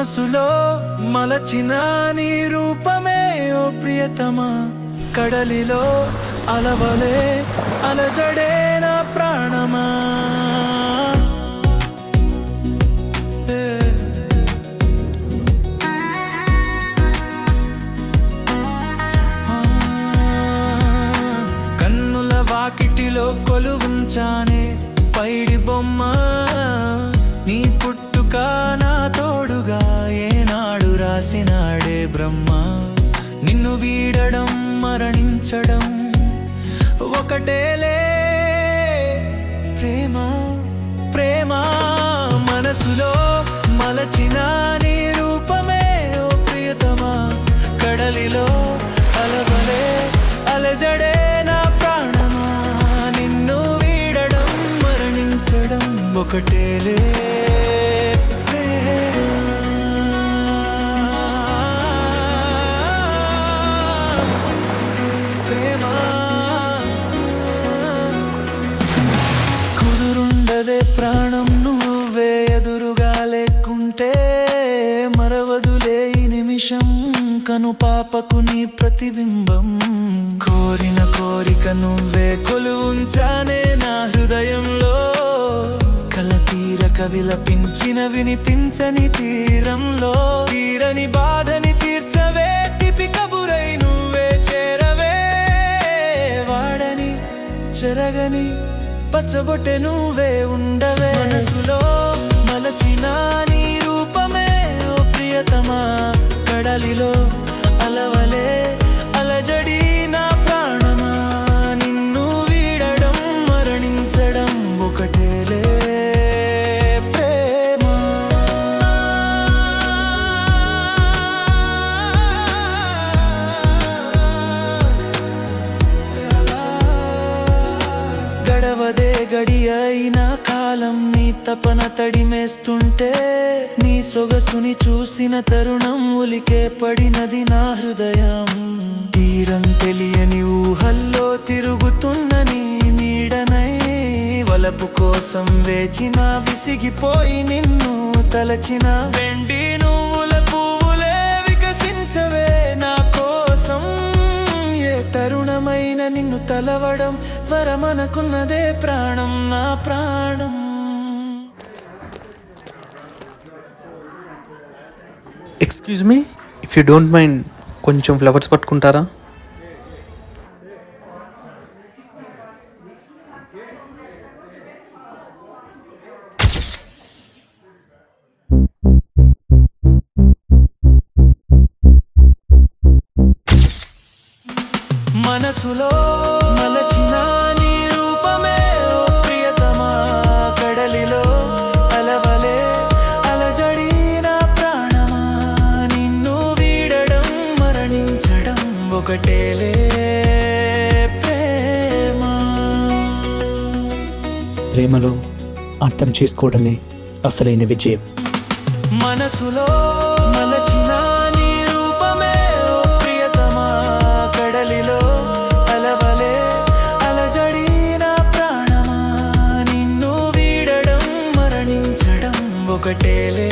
మనసులో మలచిన నీ రూపమే ఓ ప్రియతమా, కడలిలో అలవలే అలజడే నా ప్రాణమా. కన్నుల వాకిటిలో కొలువుంచానే పైడి బొమ్మ, నీ పుట్టుక నా తోడుగా ఏనాడు రాసినాడే బ్రహ్మ. నిన్ను వీడడం మరణించడం ఒకటేలే ప్రేమ ప్రేమ. మనసులో మలచిన నీ రూపమే ఓ ప్రియతమా, కడలిలో అలవలే అలజడే నా ప్రాణమా. నిన్ను వీడడం మరణించడం ఒకటేలే ప్రేమ. కుదురుండదే ప్రాణం నువ్వే ఎదురుగా లేకుంటే, మరవదులే ఈ నిమిషం కను పాపకు నీ ప్రతిబింబం. కోరిన కోరిక నువ్వే కొలువుంచానే నా హృదయంలో, కల తీరక విలపించిన వినిపించని తీరంలో. తీరని బాధని తీర్చవే తిపి కబురై నువ్వే చేరవే, వాడని చెరగని పచ్చబొట్టె నువ్వే ఉండవే. మనసులో మలచిన నీ రూపమే ఓ ప్రియతమా, కడలిలో అలవలే అలజడి నా ప్రాణమా. నిన్ను వీడడం మరణించడం ఒకటేలే ప్రేమ. గడవదే గడి అయినా కాలం నీ తపన తడిమేస్తుంటే, నీ సొగసుని చూసిన తరుణం ఉలికే పడినది నా హృదయం. తీరం తెలియని ఊహల్లో తిరుగుతున్న నీ నీడనై, వలపు కోసం వేచిన విసిగిపోయి నిన్ను తలచిన. వెండి నువ్వుల పువ్వులే వికసించవే నా కోసం, ఏ తరుణమైన నిన్ను తలవడం వరమనకున్నదే ప్రాణం నా ప్రాణం. Excuse me, if you don't mind కొంచెం ఫ్లవర్స్ పట్టుకుంటారా? మనసులో మలచిన నీ రూపమే ఓ ప్రియతమా, కడలిలో అలవలే అలజడి నా ప్రాణమా. నిన్ను వీడడం మరణించడం ఒకటేలే ప్రేమ. ప్రేమలో అర్థం చేసుకోవడమే అసలైన విజయం. మనసులో మలచిన నీ రూపమే ఓ ప్రియతమా, కడలిలో అలవలే అలజడి నా ప్రాణమా. నిన్ను వీడడం మరణించడం ఒకటేలే